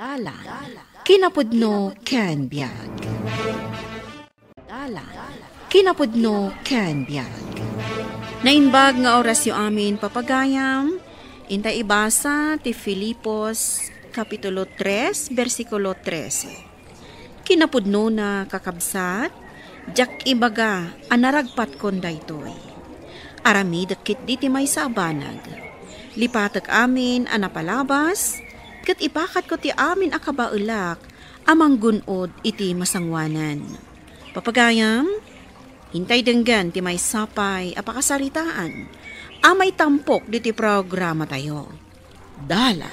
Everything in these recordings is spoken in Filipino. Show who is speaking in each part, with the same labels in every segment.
Speaker 1: Dalan, kinapudno ken biag. Dalan, kinapudno ken biag. Nainbag nga orasyo amin papagayam, intay ibasa ti Filipos, Kapitulo 3, versikulo 13. Kinapudno na kakabsat, jak ibaga anaragpat kon daytoy. Arami dakit di ti may sabanag. Lipatek amin anapalabas, ket ipakat ko ti amin akabaulak, amang gunod iti masangwanan. Papagayam, hintay denggan ti may sapay apakasaritaan, amay tampok di ti programa tayo. Dala,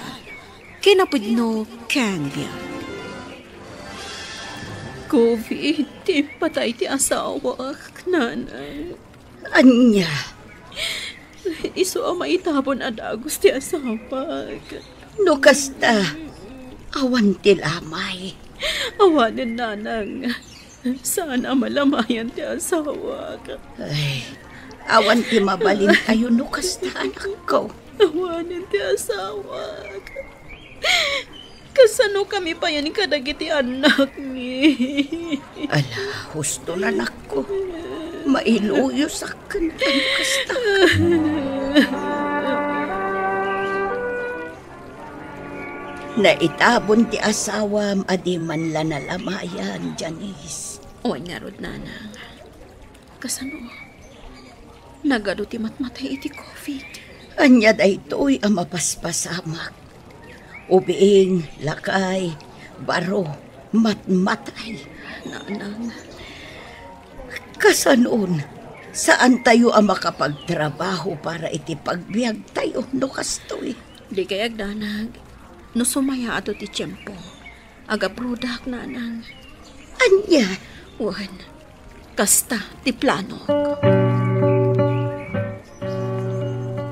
Speaker 1: kinapudno kangya.
Speaker 2: COVID, ti patay ti asawa, nanay.
Speaker 3: Anya?
Speaker 2: Iso ang maitabon adagos ti asawa.
Speaker 3: No kasta, awan ti lamay.
Speaker 2: Awanin nanang, sana malamayan ti asawa.
Speaker 3: Ay, awan ti mabalin tayo no kasta anak ko.
Speaker 2: Awanin ti asawa. Kasano kami pa yan kadagiti anak ni?
Speaker 3: Ala, husto na anak ko. Mailuyo sa kanta no kasta. Naitabon ti asawam adi man la nalamayan, Janice.
Speaker 2: Uwan nga rod, nanang. Kasano? Nagado ti matmatay iti COVID.
Speaker 3: Anya daytoy ang mapaspasamak. Ubiing, lakay, baro, matmatay.
Speaker 2: Nanang.
Speaker 3: Kasanoon, saan tayo ang makapagtrabaho para iti pagbiag tayo no kastoy?
Speaker 2: Di kayag, nanang. No sumaya ato ti tiyempo. Aga product, nanang.
Speaker 3: Anya?
Speaker 2: Uwan. Kasta ti plano.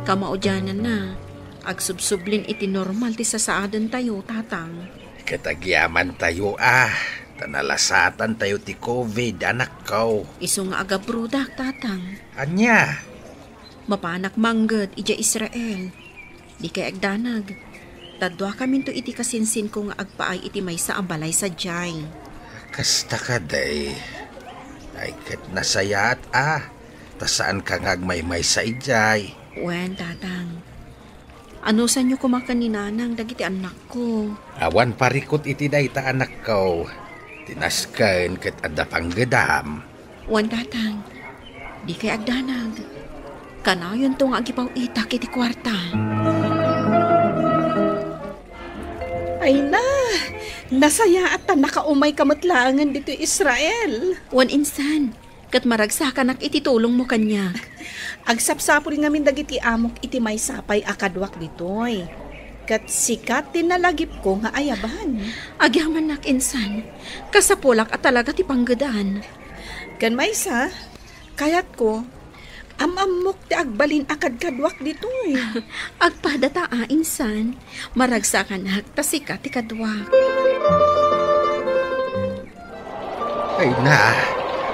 Speaker 2: Kamaudyanan na. Agsubsublin iti normal ti sasaadan tayo, tatang.
Speaker 4: Katagyaman tayo Tanalasatan tayo ti COVID, anak ko.
Speaker 2: Iso nga aga product, tatang.
Speaker 4: Anya?
Speaker 2: Mapanak manggad ija Israel. Di kay agdanag. Tadwa kami to iti kasinsin ko nga agpaay iti may sa ambalay sa jay.
Speaker 4: Kasta ka day. Ay kat nasayat tasaan ka ngagmay-may sa ijay.
Speaker 2: Wen, tatang. Ano sa inyo kumakan ni nanang dagiti anak ko?
Speaker 4: Awan parikot iti dayta anak ko. Tinasken ket adda panggedam.
Speaker 2: Wen, tatang. Di kay agdanag. Kanayon to nga agipaw itak iti kwarta.
Speaker 5: Ay na, nasaya at nakaumay kamatlangan dito Israel.
Speaker 2: Wan insan, kat maragsakan ak iti tulong mo kanya.
Speaker 5: Agsapsapo rin ngamin dagiti amok iti may sapay akadwak ditoy. Kat sikat tinalagip ko nga ayaban.
Speaker 2: Agyaman nak insan, kasapulak at talaga ti panggadan.
Speaker 5: Kan maysa, kayat ko, amamok ti agbalin akad kadwak ditoy.
Speaker 2: Agpadata insan, maragsakan ak tasika ti kadwak.
Speaker 4: Ay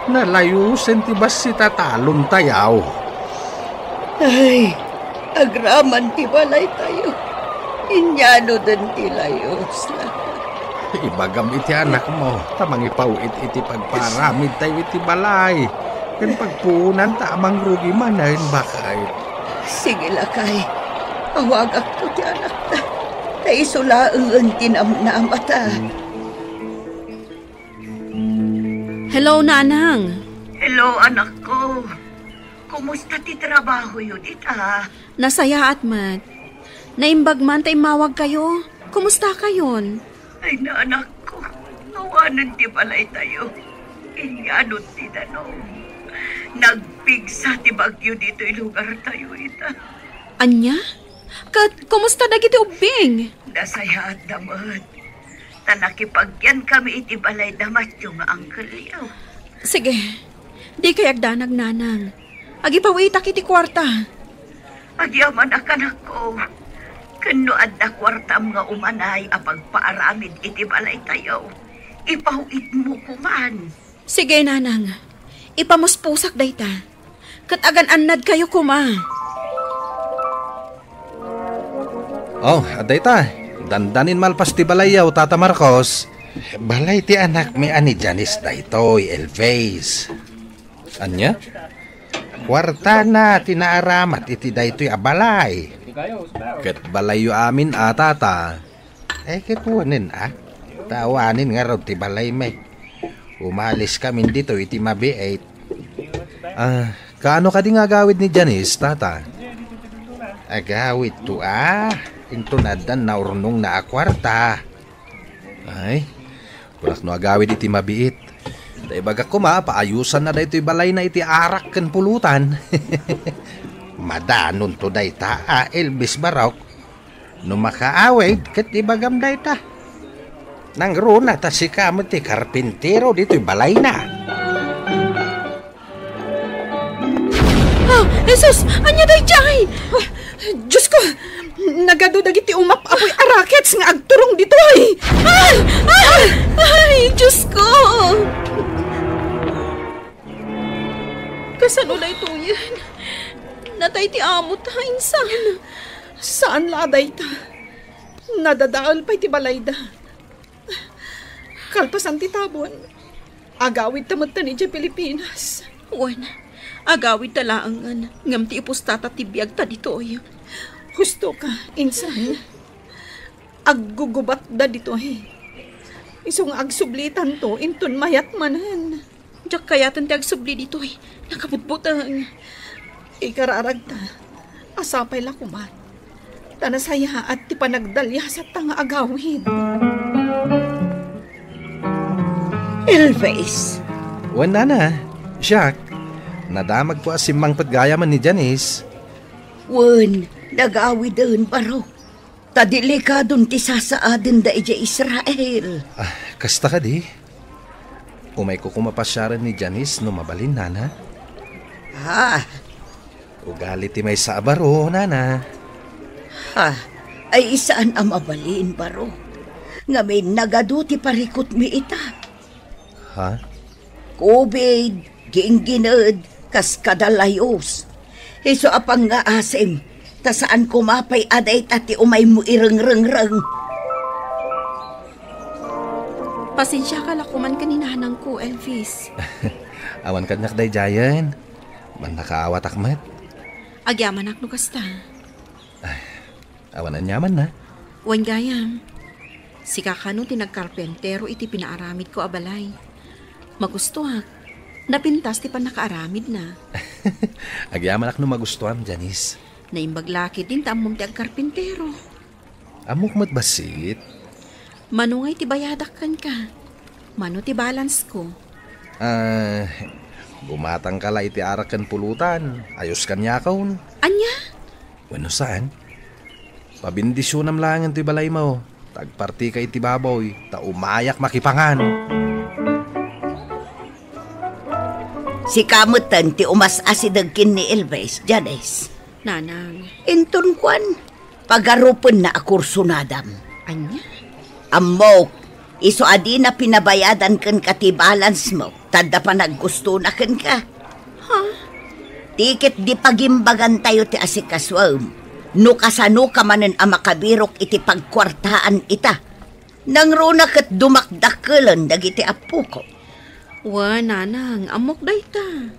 Speaker 4: nalayusen ti bas si tatalon tayaw.
Speaker 3: Ay, agraman ti balay tayo. Inyano din ti layos na.
Speaker 4: Ibagam iti anak mo, tamang ipawit iti pagparamid tayo iti balay. Kan pagpunan tamang rugi manahin bakay.
Speaker 3: Sige lakay, awagak to ti anak na. Taisulaang tinamnamata.
Speaker 2: Hello, nanang.
Speaker 3: Hello, anak ko. Kumusta ti trabaho yun, ita?
Speaker 2: Nasaya at mat. Naimbag man tay mawag kayo. Kumusta kayon?
Speaker 3: Ay na, anak ko. Nawanan ti balay tayo. Inyanot ti danong. Nagpigsa ti bagyo dito lugar tayo, ita.
Speaker 2: Anya? Kumusta dagiti ubing?
Speaker 3: Nasaya at damat. Tanakipagyan kami iti balay damat yung angkel yaw.
Speaker 2: Sige, di kay agdanag nanang. Agipawitak iti kwarta.
Speaker 3: Agyaman akanak ko. Kano adda kwartam nga umanay apagpaaramid iti balay tayo. Ipawid mo kuman.
Speaker 2: Sige, nanang. Ipamuspusak dayta. Kat agan-anad kayo kuma.
Speaker 4: Oh, aday ta. Dandanin malpas ti balayaw, Tata Marcos. Balay ti anak may ani Janice daytoy, Elvez. Anya? Kwarta na tinaaramat iti daytoy abalay. Ket balayo amin tata. Ketuanin tawanin nga raw ti balay may. Umalis kami dito iti mabiait. Kaano ka di nga agawid ni Janice, Tata? Agawid to intunadan na urnong na akwarta. Ay, kulak no agawid iti mabiit. Day baga ko paayusan na daytoy balay na iti arak ken pulutan. Madanon to dayta Elvis Barok. No makaawid ket ibagam dayta. Nang runa ta si kamot ti karpintero dito'y balay na.
Speaker 5: Jesus! Anya day jay! Diyos ko! Nagado dagiti umap apoy arakets nga agturong dito ay!
Speaker 1: Ay, Diyos ko! Kasano na ito yan? Natay ti amo ta, insan.
Speaker 5: Saan laday ta? Nadadaal pa'y ti balayda. Kalpasan ti tabon. Agawid tamad ta ni dya Pilipinas.
Speaker 1: Wan, agawid talaangan. Ngam ti ipustata ti biyag ta ditoy.
Speaker 5: Gusto ka, insan. Aggugubat da dito Isong agsublitan to, inton mayat manan.
Speaker 1: Diyak kayatan ti agsubli ditoy. Nakabutbutang.
Speaker 5: Ikararag ta. Asapay la kumat. Tanasaya at ti panagdalya sa tanga agawid.
Speaker 2: Elvis.
Speaker 4: Wala na, Jack. Nadamag po asimang paggayaman ni Janice.
Speaker 2: Wen, nagawidon baro. Tadilikadon ti sasaadin da ija Israel.
Speaker 4: Kasta ka di. Umay ko kumapasyaran ni Janice no mabalin, nana. Ugali ti may sa baro, nana.
Speaker 2: Ay isaan ang mabalin baro. Nga may nagado ti parikot mi ita. COVID, giingginod, kas kadalayos. Iso apang nga asim. Ta saan kumapay aday tati umay mo ireng-reng-reng.
Speaker 1: Pasensya ka lakuman ka ni nanang ko, Elvis.
Speaker 4: Awan ka nakday jayan. Man nakaawat akmat.
Speaker 1: Agyaman ak no kasta.
Speaker 4: Awan ang yaman na.
Speaker 1: Wan gayam. Si kakano tinagkarpentero iti pinaaramid ko abalay. Magustuhak. Napintas ti pan nakaaramid na.
Speaker 4: Agyaman ak no magustuhan, Janice.
Speaker 1: Naimbaglaki din tamom ti agkarpentero.
Speaker 4: Amok mat basit?
Speaker 1: Manungay ti bayadak kan ka. Mano ti balance ko.
Speaker 4: Bumatang ka la iti arakan pulutan. Ayos kan yakon.
Speaker 1: Anya?
Speaker 4: Wano saan? Pabindisyonam lang ti balay mo. Tagparti ka iti baboy. Ta umayak makipangan.
Speaker 2: Si kamutan ti umas asidagkin ni Elvis, Janice.
Speaker 1: Nanang.
Speaker 2: Inton kwan, pagarupon na akursunadam.
Speaker 1: Anya?
Speaker 2: Amok, iso adi na pinabayadan kan kati balance mo. Tanda pa naggusto na kan ka. Tiket di pagimbagan tayo ti asikaswam. No kasano ka manen ang makabirok iti pagkwartaan ita. Nang runa kat dumakdakelan dagiti apo ko.
Speaker 1: Nanang, amok dayta.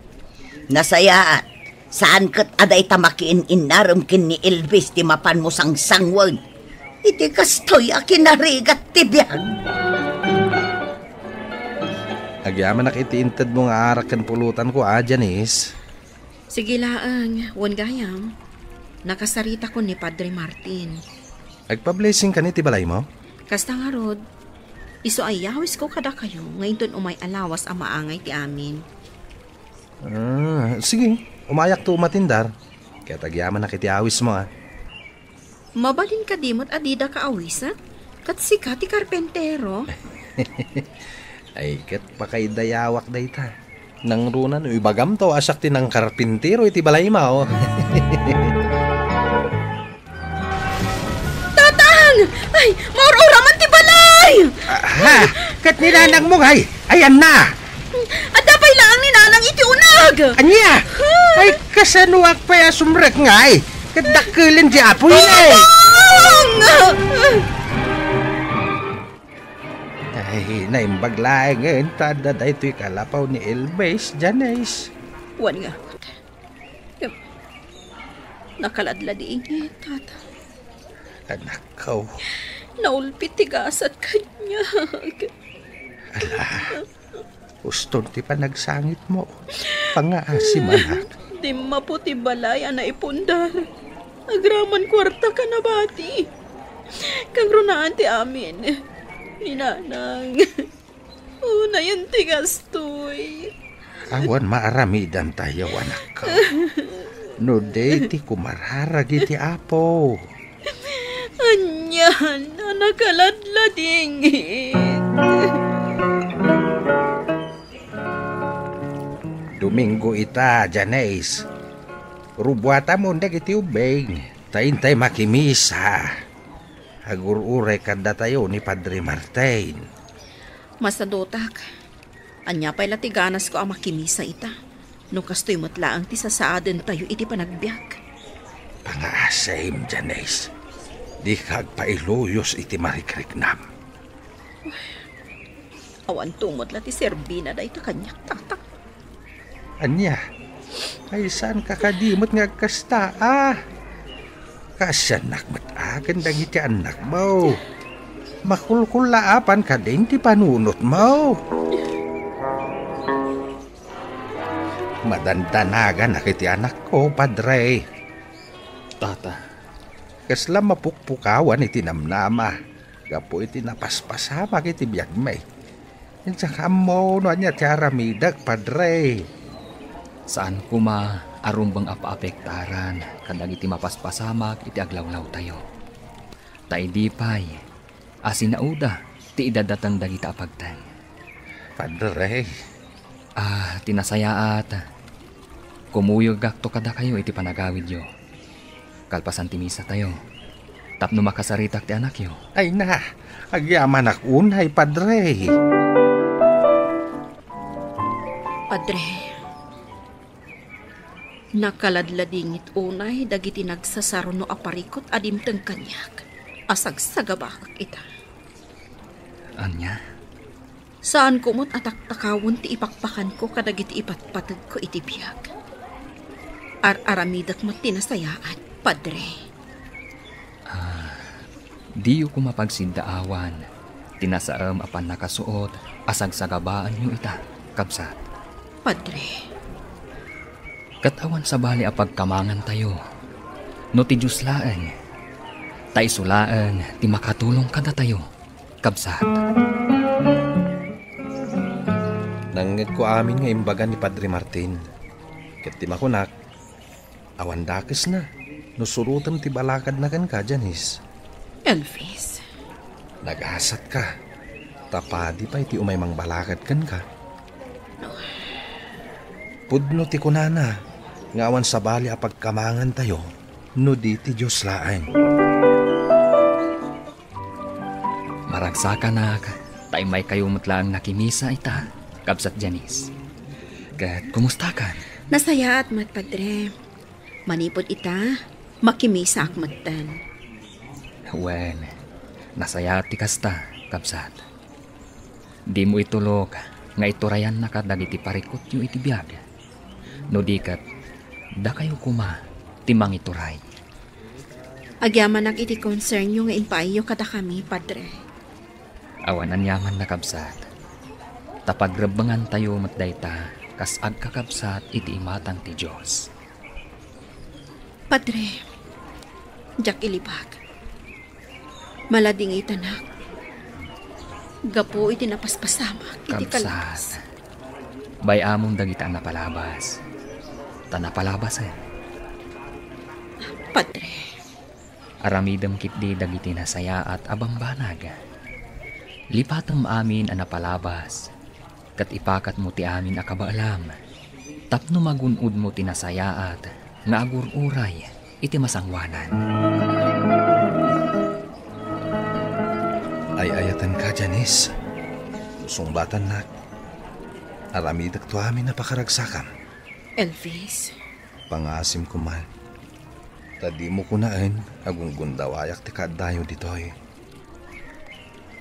Speaker 2: Nasayaat. Saan kat aday tamakiin inaram kin ni Elvis ti mapan mo sang sangwag. Iti kastoy akin narigat ti biyag.
Speaker 4: Agyaman nak iti intad mo nga arakan pulutan ko, Janice.
Speaker 1: Sige laang, wan gayam. Nakasarita ko ni Padre Martin.
Speaker 4: Agpa-blessing ka ni ti balay mo?
Speaker 1: Kasta nga rod, iso ay yawis ko kada kayo, ngayon ton umay alawas ang maangay ti amin.
Speaker 4: Sige. Umayak to matindar. Kaya tagyaman na kiti awis mo
Speaker 1: Mabalin ka dimot adida ka awis Kat si Kati Karpentero.
Speaker 4: Ay kat pakaidayawak dayta. Nang runan ibagam to asak ti ng karpintero iti balay mo.
Speaker 1: Tatang! Ay, maur-uraman ti balay!
Speaker 4: Kat nilanag mo ay, ayan na!
Speaker 1: Adapay lang ni nanang iti unag!
Speaker 4: Anya! Ay, kasanuak pa sumrek nga ay. Kadakilin di apoy na eh. Ay, naimbag laing ngayon, tada da ito'y kalapaw ni Elvis, Janice.
Speaker 1: Wan nga. Nakaladla di ingit, tata.
Speaker 4: Anak ko,
Speaker 1: Naulpit tigasat kanya.
Speaker 4: gusto ti pa nagsangit mo. Pangaasim, anak.
Speaker 1: Di maputi balay na ipundar. Agraman kwarta ka na bati. Kang runaan ti amin. Ninanang. Una yan tigastoy.
Speaker 4: Awan maaramidan tayo, anak ko. No day ti kumarharag iti apo.
Speaker 1: Anyan, nakaladladingit.
Speaker 4: Domingo ita, Janice. Rubuata mo iti ubeng. Taintay makimisa. Agur-uray kada tayo ni Padre Martin.
Speaker 1: Masadotak. Anya pa'y latiganas ko ang makimisa ita. No kastoy matlaang ti sasaaden tayo iti panagbiag.
Speaker 4: Pangaasim, Janice. Di kagpailuyos iti marikriknam.
Speaker 1: Awan tumot la ti Serbina da ita kanyak tatak.
Speaker 4: Anya, ay saan kakadimot nga kasta, Kasyanak matagan dagiti anak mo. Makulkulaapan ka din ti panunot mo. Madandanagan na kiti anak ko, Padre.
Speaker 6: Tata,
Speaker 4: Kasla mapukpukawan iti namnama. Gapo iti napaspasama kiti biyagmay. Insaka mo no anya ti aramidag, Padre.
Speaker 6: saan kuma arumbang apa-apektaran kadag iti mapaspasamak iti aglawlaw tayo. Taidipay, asinauda ti idadatang dagita apagtang.
Speaker 4: Padre.
Speaker 6: Tinasayaat. Kumuyog gakto kada kayo iti panagawid yo. Kalpasan ti misa tayo. Tapno makasaritak ti anak yo.
Speaker 4: Ay na, agyaman unay, Padre.
Speaker 1: Padre, nakaladladingit unay dagiti nagsasaro no aparikot adimteng kanyak. Asagsagabakak ita.
Speaker 6: Anya?
Speaker 1: Saan kumot atak-takawon ti ipakpakan ko kadagiti ipatpatag ko iti biyag. Aramidak mo tinasayaan, Padre.
Speaker 6: Diyo ko mapagsindaawan. Tinasaam apan nakasuot, asagsagabaan nyo ita, kabsat.
Speaker 1: Padre,
Speaker 6: Katawan sa bali apagkamangan tayo. No ti Diyos laan. Ta isulaan, ti makatulong kada tayo, kabsat.
Speaker 4: Nangit ko amin nga imbagan ni Padre Martin. Ket ti makunak, awan dakes na. Nusurutan ti balakad na kan ka, Janice.
Speaker 1: Elvis,
Speaker 4: Nag-asat ka. Tapadi pa iti umay mang balakad kan ka. Pudno ti kunana, nga awan sa bali apagkamangan tayo, no di ti Diyos laeng.
Speaker 6: Maragsakanag, tay may kayo matlaang nakimisa ita, kabsat Janice. Kat kumusta ka?
Speaker 1: nasaya at mat, Padre. Manipod ita, makimisa ak matan.
Speaker 6: Wen, nasaya ti kasta, kabsat. Di mo itulog, nga iturayan na ka dagiti parikot yu iti biyag. No dikat, da kayo kuma, timang ituray.
Speaker 1: Agyaman ak iti concern nyo nga inpaiyo kada kami, Padre.
Speaker 6: Awanan yaman na kabsat. Tapagrebangan tayo matdayta, kas agkakabsat iti imatang ti Diyos.
Speaker 1: Padre, jak ilibag. Malading itanak. Gapo iti napaspasamak, iti kalabas.
Speaker 6: Kabsat. Bayamong dagita ang napalabas. Tanapalabas
Speaker 1: Padre,
Speaker 6: Aramidem kitdi dagiti nasaya at abambanag. Lipatang amin ang napalabas. Kat ipakat mo ti amin akabaalam. Tapno magunud mo ti nasayaat nga agur-uray iti masangwanan.
Speaker 4: Ay ayatan ka, Janice. Sumbatan na. Aramidak to amin na pakaragsakam.
Speaker 1: Elvis,
Speaker 4: Pangasim ko man. Tadi mo kunaan, agung gundawayak ti kadayo ditoy.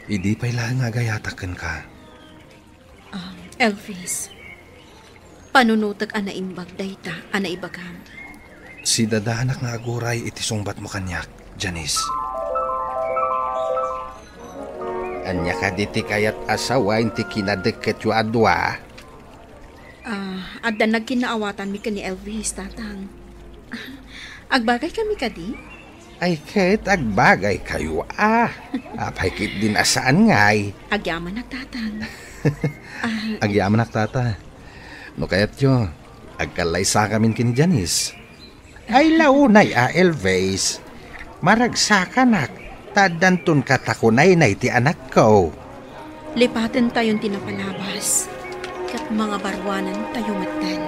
Speaker 4: Idi pa'y lang nga gayatakan ka.
Speaker 1: Elvis, panunutag ana imbag dayta, ana ibagam.
Speaker 4: Si dadanak nga aguray iti sungbat mo kanyak, Janice. Anya ka diti kayat asawa inti kinadeket yu adwa.
Speaker 1: Adda nagkinaawatan mi ka ni Elvis, tatang. Agbagay kami ka di?
Speaker 4: Ay kahit agbagay kayo Apay kit din asaan ngay.
Speaker 1: Agyaman na, tatang.
Speaker 4: Agyaman tata. No kayat yo, agkalay sa kamin kini Janice. Ay launay Elvis. Maragsakan tadantun katakunay na iti anak ko.
Speaker 1: Lipaten tayong tinapalabas. Kat mga barwanan tayo matan.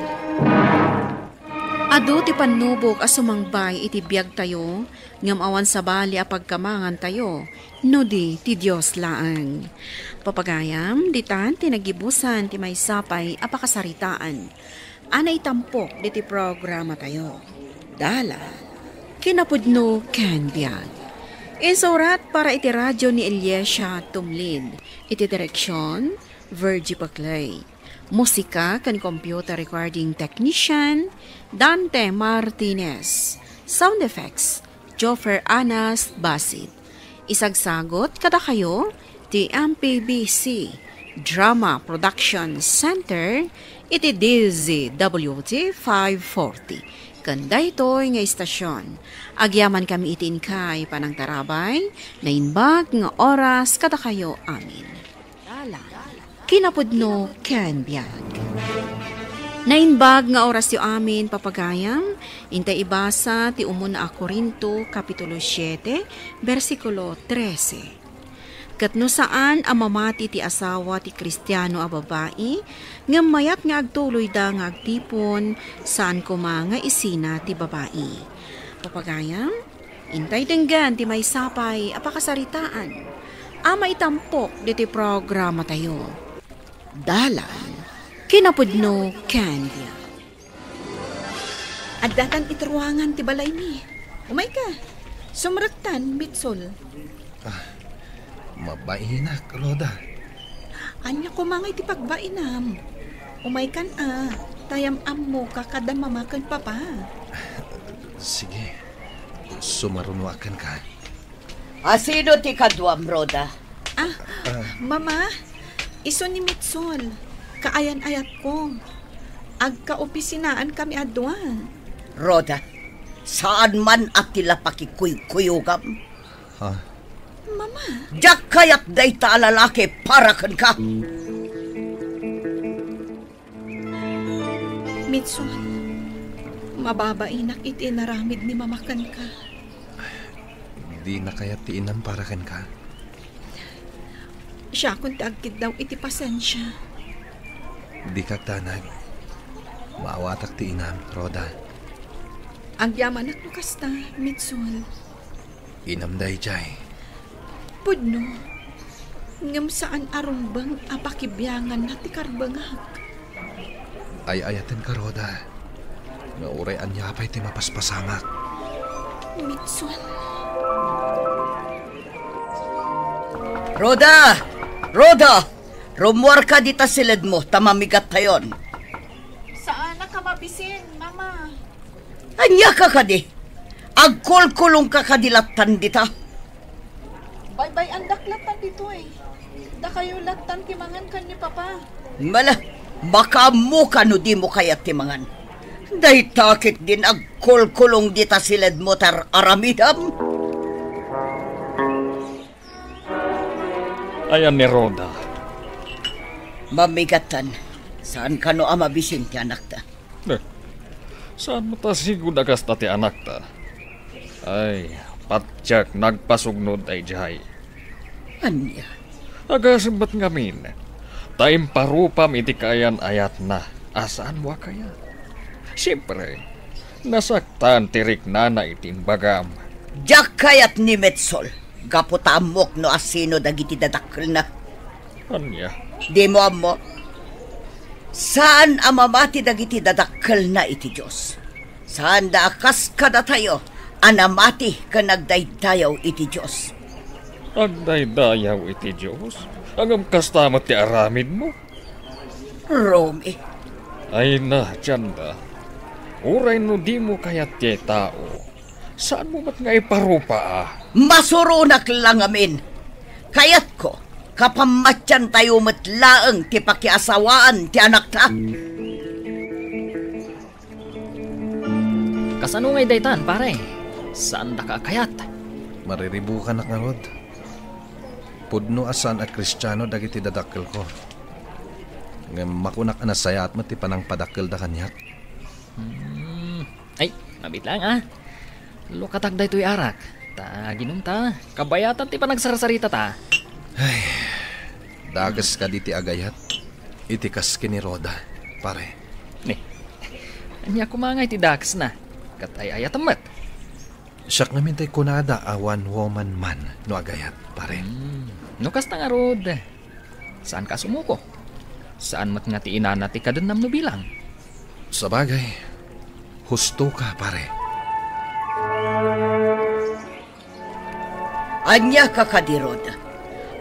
Speaker 1: Ado ti panubok asumangbay iti biyag tayo, ngam awan sa bali a pagkamangan tayo, no di ti Diyos laang. Papagayam, ditan tinagibusan ti may sapay apakasaritaan. Anay tampok di ti programa tayo. Dala, kinapudno ken biyag. Isurat para iti radyo ni Eliesha Tumlid. Iti direksyon, Virgie Paclay. Musika kan computer recording technician, Dante Martinez. Sound effects, Joffer Anas Basit. Isagsagot kada kayo, ti MPBC Drama Production Center, iti DZWT 540. Kanda ito'y nga istasyon. Agyaman kami itin kay panang tarabay, na inbag nga oras kada kayo amin. Kinapudno ken biyag. Nainbag nga oras yu amin papagayam, intay ibasa ti umuna a Korinto, Kapitulo 7, versikulo 13. Katno saan amamati ti asawa ti Kristiyano a babae, nga mayat nga agtuloy da nga agtipon, saan kuma nga isina ti babae. Papagayam, intay denggan ti may sapay apakasaritaan. Ama itampok di ti programa tayo. Dalan, kinapudno Candia.
Speaker 5: At datan itruangan ti balay mi. Umay ka, sumraktan, Mitsol.
Speaker 4: Mabainak, Roda.
Speaker 5: Anya ko mga iti pagbainam. Umay kan tayam-am mo kakadamamakan papa.
Speaker 4: Sige, sumarunuakan ka.
Speaker 2: Sino ti kadwam, Roda?
Speaker 5: Mama, iso ni Mitsol. Kaayan-ayat ko. Agka-opisinaan kami adwa.
Speaker 2: Roda, saan man at tila pakikuy-kuyugam?
Speaker 5: Mama.
Speaker 2: Diyak kayat day ta lalaki para kan ka.
Speaker 5: Mitsol, mababainak iti naramid ni mamakan ka.
Speaker 4: Di na kaya tiinan para kan ka.
Speaker 5: Siya kung tagkid daw iti pasensya.
Speaker 4: Di kagtanag. Maawatak tiinam, Roda.
Speaker 5: Ang yaman at kasta, Mitsol.
Speaker 4: Inam day jay.
Speaker 5: Pudno, ngam saan arumbang apakibyangan na ti karbangag.
Speaker 4: Ay-ayatan ka, Roda. Naurayan niya pa'y ti mapaspasamak.
Speaker 5: Mitsol.
Speaker 2: Roda! Roda! Rumuar ka dita silid mo, tamamigat tayon.
Speaker 5: Saan na ka mabisin, Mama?
Speaker 2: Anya ka kadi? Agkulkulong ka kadilatan dita.
Speaker 5: Baybay ang daklatan dito eh. Da kayo latan timangan kan ni Papa.
Speaker 2: Mala, baka mo ka no di mo kaya timangan. Day takit din agkulkulong dita silid mo tar aramidam.
Speaker 7: Ayan ni Roda.
Speaker 2: Mamigatan, saan ka no amabisin ti anak ta?
Speaker 7: Saan mo ta sigud agas ta ti anak ta? Ay, patyak nagpasugnod ay jahay.
Speaker 2: Anya?
Speaker 7: Agasimbat ngamin. Taim parupam iti kayan ayat na. Asaan mo kaya? Siyempre, nasaktan tirik nana itimbagam.
Speaker 2: Diyak kayat ni Metsol. Gaputamok no asino dagiti dadakkel na.
Speaker 7: Anya?
Speaker 2: Di mo amo. Saan amamati dagiti dadakkel na iti Diyos? Saan da akas kada tayo anamati ka nagdaydayaw iti Diyos?
Speaker 7: Agday-dayaw iti Diyos. Ang kastamat ti aramid mo.
Speaker 2: Romy,
Speaker 7: Ay na, Janda. Uray no di mo kayat ti tao. Saan mo mat nga iparupa
Speaker 2: masurunak lang amin. Kayat ko, kapamatyan tayo matlaang ti pakiasawaan ti anak ta.
Speaker 6: Kasano ngay daytan, pare? Saan da ka kayat?
Speaker 4: Mariribukan na nga, Rod. Pudno asan a Kristiyano dagiti dadakkel ko. Nga makunak na saya at mati panang padakkel da kanyak.
Speaker 6: Ay, mabit lang Lukatag da ito'y arak. Ta, ginom ta. Kabayatan ti panagsarasarita ta.
Speaker 4: Dagas ka di ti agayat. Itikas kini Roda, pare.
Speaker 6: Ni, anya kumangay ti dakas na. Katay ayatamat.
Speaker 4: Siyak ngamin tay kunada a one woman man no agayat, pare.
Speaker 6: Nukas na nga, Rod. Saan ka sumuko? Saan mat nga ti inana ti kadanam no bilang?
Speaker 4: Sa bagay, husto ka, pare.
Speaker 2: Anya ka kadirod.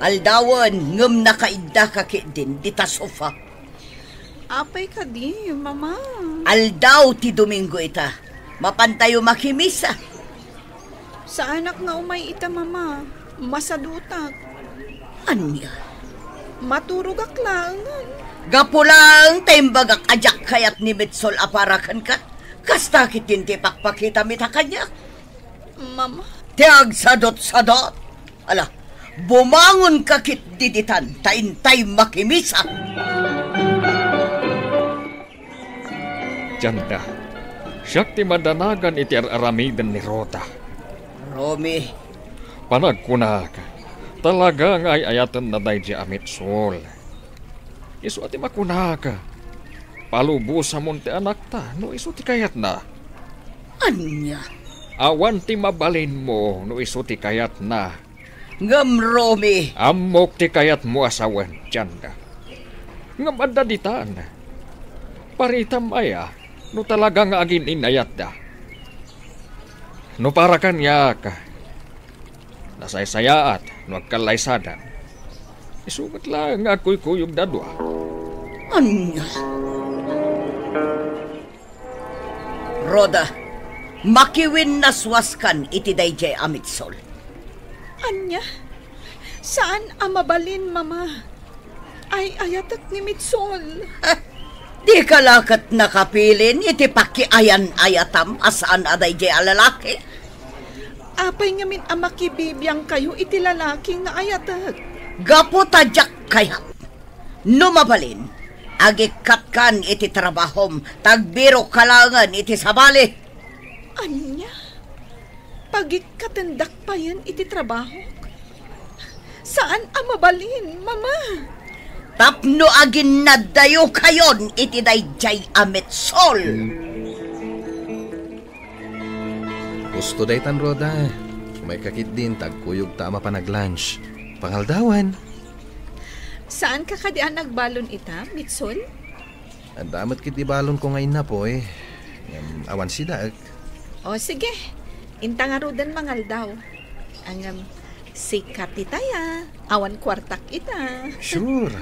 Speaker 2: Aldawan, ngem nakaidda ka din dita sofa.
Speaker 5: Apay ka di, mama.
Speaker 2: Aldaw ti Domingo ita. Mapantayo makimisa.
Speaker 5: Sa anak nga umay ita, mama. Masadutak.
Speaker 2: Anya?
Speaker 5: Maturugak lang.
Speaker 2: Gapulang taimbagak ajak kayat ni Mitsol aparakan ka. Kastakit din ti pakpakita mita kanya.
Speaker 5: Mama.
Speaker 2: Tiag sadot-sadot. Ala, bumangon ka kit diditan, taintay makimisa.
Speaker 7: Janda. Siyak ti madanagan iti aramidan ni Rota.
Speaker 2: Romy,
Speaker 7: Panagkunag. Talaga nga ay ayatan na day di amit sol. Isu ati makunag. Palubusa mo ti anak ta, no isu ti kayat na.
Speaker 2: anya?
Speaker 7: Awan ti mabalin mo, no isu ti kayat na.
Speaker 2: Ngam Romy,
Speaker 7: Amok ti kayat mo asawan, Janda. Ngam adda ditan. Paritam aya, no talaga nga agin inayat da. No para kanya ka. Nasaysayaat, no agkalaysadan. Isugat lang nga ako'y kuyog dadwa.
Speaker 2: anya? Roda, makiwin naswaskan iti dayjay Amitsol.
Speaker 5: Anya? Saan ang mabalin, mama? Ay ayatak ni Mitsol.
Speaker 2: Di kalakat nakapilin iti pakiayan-ayatam asaan aday jay alalaki.
Speaker 5: Apay ngamin ang makibibiyang kayo iti lalaking nga ayatak.
Speaker 2: Gapo tadyak kayat. Numabalin, agikat kan iti trabahom, tagbiro kalangan iti sabali.
Speaker 5: Anya? Pagikatendak pa yan iti trabaho? Saan ang mabalin, mama?
Speaker 2: Tapno agin nadayo kayon iti dayjay Amitsol.
Speaker 4: Gusto daytan, Roda. May kakit din, tagkuyog tama pa nag-lunch. Pangaldawan.
Speaker 5: Saan ka kadian nagbalon ita, Mitsol?
Speaker 4: Ang damat kiti balon ko ngayon na po eh. Awan sidag.
Speaker 5: O sige, inta nga rudan mangal daw. Ang sikat itaya, awan kwartak ita.
Speaker 4: Sure.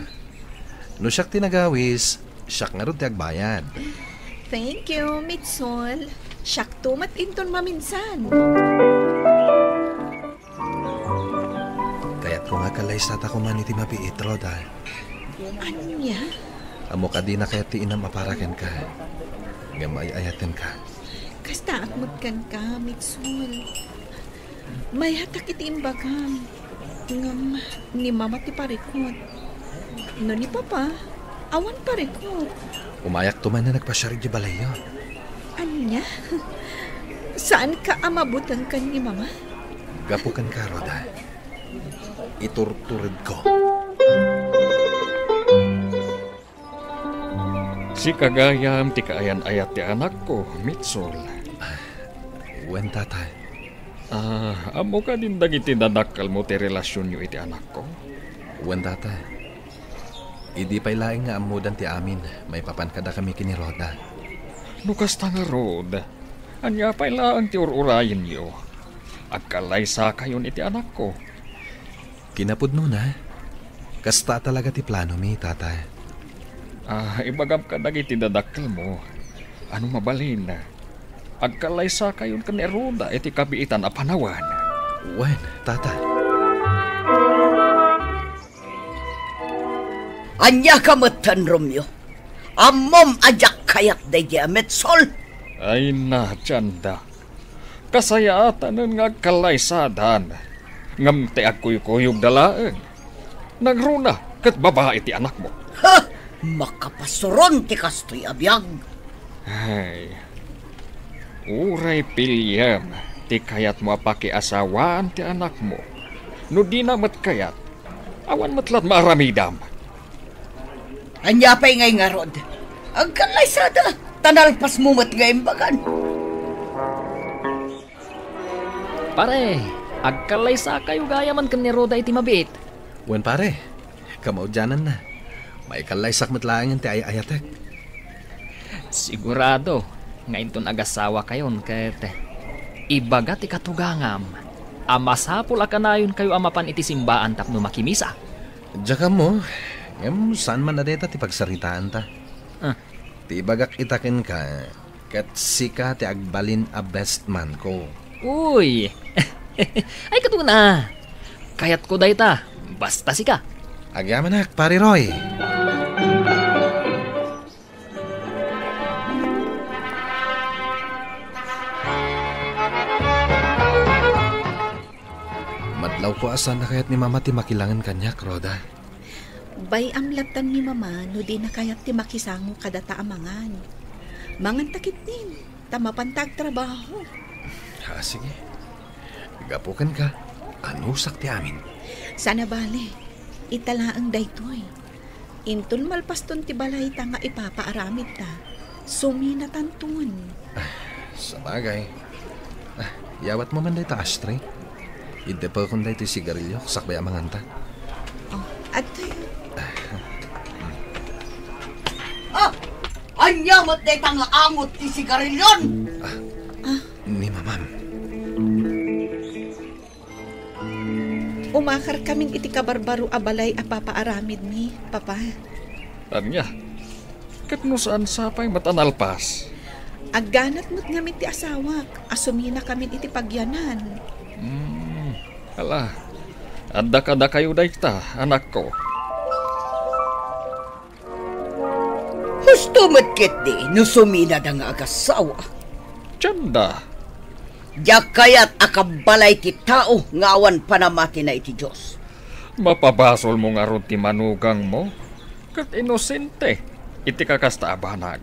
Speaker 4: No siyak tinagawis, siyak nga rin tiagbayad.
Speaker 5: Thank you, Mitsol. Siyak tumat inton maminsan.
Speaker 4: Kaya't ko nga kalaysat ako man iti mapiit, Roda.
Speaker 5: Anya?
Speaker 4: Amo ka di na kaya ti inam aparaken ka. Nga maiayaten ka.
Speaker 5: Kasta akmot kan ka, Mitsol. May hatak iti imbagam. Ngam, ni mama ti parikot. No ni papa, awan parikot.
Speaker 4: Umayak tuman na nagpasyarig di balayo.
Speaker 5: Anya? Saan ka amabutan ka ni mama?
Speaker 4: Gapukan ka, Roda. Iturturid ko.
Speaker 7: Si kagayam ti kaayan-ayat ti anak ko, Mitsol.
Speaker 4: Wen tatay.
Speaker 7: Amo ka din dagiti dadakal mo ti relasyon nyo iti anak ko.
Speaker 4: Wen tatay. Idi pa'y laing nga amudan ti amin. May papankada kami kini Roda.
Speaker 7: Nukas nga Rod. Anya pa'y laang ti ururayin nyo. Agkalaysa kayon iti anak ko.
Speaker 4: Kinapudno na. Kasta talaga ti plano mi, tata.
Speaker 7: Ibagam ka dagiti dadakkel mo. Ano mabalin na? Agkalaysa kayon ka ni Roda iti kabiitan a panawan.
Speaker 4: Wen, tata.
Speaker 2: Anya kamatan, Romeo. Amom ajak kayat day di ametsol.
Speaker 7: Ay na, Chanda. Kasayaatan nga kalaysadan. Ngam te agkuyog dalaeng. Nagruna kat babae ti anak mo.
Speaker 2: Ha! Makapasuron ti kastoy abiyag.
Speaker 7: Ay, uray pilyam. Ti kayat mo pakiasawaan ti anak mo. No di na mat kayat, awan matlat maaramidam.
Speaker 2: Anya pa'y ngay nga rod. Ang kalaysada, tanalpas mo mat ngay imbagan.
Speaker 6: Pare, agkalaysa kayo gaya man kan ni Roda iti mabit.
Speaker 4: Wen pare, kamaudyanan na. May kalaysak matlaangan ti ayatek.
Speaker 6: Sigurado, ngayon ton agasawa kayon ket ibaga ti katugangam. Amasapul akanayon kayo amapan iti simbaan tapno makimisa.
Speaker 4: Diyan mo, saan man na deta ti pagsaritaan ta. Ti bagak itakin ka, kat sika ti agbalin a best man ko.
Speaker 6: Uy! Ay katuna! Kayat ko dayta, basta sika.
Speaker 4: Agyamanak, pare Roy. Madlaw ko asan na kayat ni mama ti makilangan kanyak, Roda.
Speaker 5: Bay amlatan ni mama no di na kayat ti makisango kadata amangan. Mangan takit din, tamapantag trabaho.
Speaker 4: Sige. Gapukan ka, anusak ti amin.
Speaker 5: Sana bale, italaang daytoy. Intun malpaston ti balay ta nga ipapaaramid ta. Suminatantun.
Speaker 4: Sa bagay. Yawat mo man day ta ashtray. Ide pa kung day ti sigarilyo, sakbay amanganta.
Speaker 5: At
Speaker 2: Anya mo't day tang angot ti sigarilyon.
Speaker 4: Ni mamam.
Speaker 5: umakar kaming iti kabarbaro abalay a papaaramid ni, Papa.
Speaker 7: Anya, kat no saan sapay matanalpas.
Speaker 5: Agganat mo't ngamin ti asawak, asumina kamin iti pagyanan.
Speaker 7: Hala, adda kayo dayta, anak ko.
Speaker 2: Husto matkit di, nusumina da nga agasawa.
Speaker 7: Tiyanda.
Speaker 2: Diyak kayat akabalay ti tao, ngawan panamati na iti Diyos.
Speaker 7: Mapabasol mo nga ron ti manugang mo. Kat inosente, iti kakasta abanag.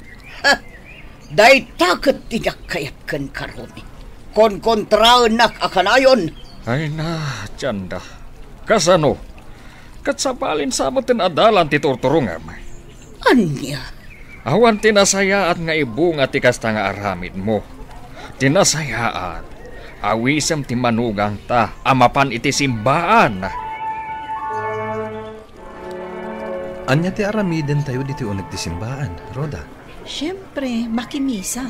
Speaker 2: Dahil takot tiyak kayat kan karoni. Kon kontraan nak akanayon.
Speaker 7: Ay na, tiyanda. Kasano? Kat sapalin sa mo tinadalan ti turturungam.
Speaker 2: Anya?
Speaker 7: Awan tinasayaat nga ibunga ti kasta nga aramid mo. Tinasayaat. Awisam ti manugang ta, amapan iti simbaan.
Speaker 4: Anya ti aramiden tayo diti unag ti simbaan, Roda?
Speaker 5: Siyempre, makimisa.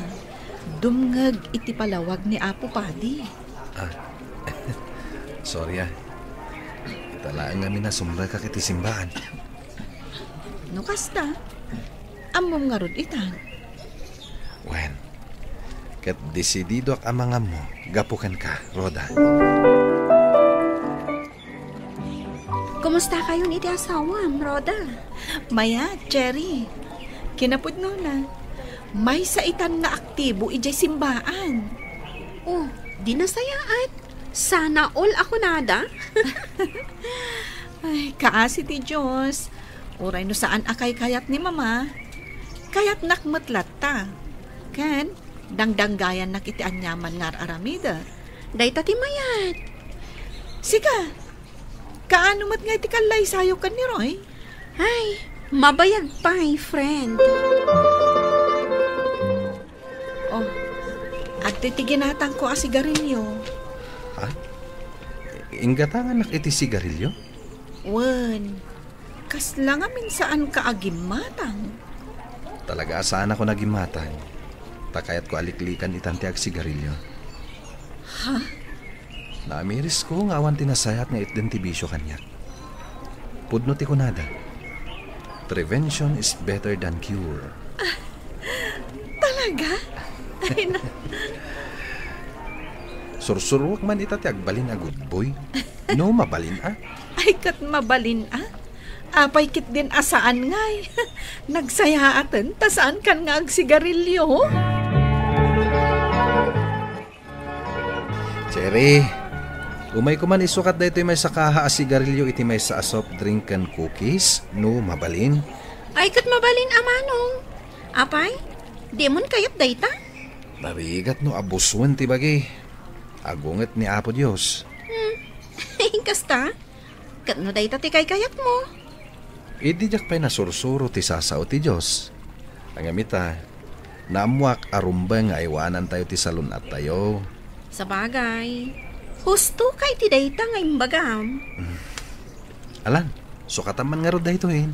Speaker 5: Dumngag iti palawag ni Apo Padi.
Speaker 4: Sorry Talaan nga minasumbra ka kiti simbaan.
Speaker 5: No kasta, amom nga rod itan.
Speaker 4: Wen, kat desidido ak amangam mo, gapukan ka, Roda.
Speaker 1: Kumusta kayo ni iti asawam, Roda?
Speaker 5: Maya, Cherry. Kinapudno na. May saitan nga aktibo ijay simbaan.
Speaker 1: Oh, di nasayaat. Sana all ako nada.
Speaker 5: Ay, kaasi ti Diyos. Uray no saan akay kayat ni Mama. Kayat nakmatlat ta. Ken, dangdanggayan nak iti anyaman nga aramida.
Speaker 1: Day tati mayat.
Speaker 5: Siga, kaano mat nga iti kalay sayo kan ni Roy?
Speaker 1: Ay, mabayag pa, friend.
Speaker 5: Oh, at titiginatan ko a sigarilyo.
Speaker 4: Ha? Ingatangan nak iti sigarilyo?
Speaker 5: Wen, kasla nga minsaan ka agimatang.
Speaker 4: Talaga saan ako nagimatang. Takayat ko aliklikan itanti ag sigarilyo.
Speaker 5: Ha?
Speaker 4: Naamiris ko nga awan tinasayat nga itdentibisyo kanyak. Pudno ti kunada. Prevention is better than cure.
Speaker 5: Talaga? Ay na.
Speaker 4: Sursurwak man ita ti agbalin a good boy. No, mabalin a.
Speaker 5: Ay kat mabalin Apay kit din asaan ngay. Nagsaya atin, tasaan kan nga agsigarilyo.
Speaker 4: Cherry, umay ko man isukat da ito may sakaha a sigarilyo iti may sa soft drink and cookies. No, mabalin.
Speaker 1: Ay kat mabalin amanong. Apay, di mon kayat dayta?
Speaker 4: Narigat no abuswan ti bagay. Agunget ni Apo Diyos.
Speaker 1: Kasta, kat no dayta ti kayat mo.
Speaker 4: Idi jak pa'y nasursuro ti sasao ti Diyos. Ang amita, naamuak arumba nga iwanan tayo ti salon at tayo.
Speaker 1: Sa bagay, husto kay ti dayta nga imbagam.
Speaker 4: Alan, sukatan man nga ro da itoin.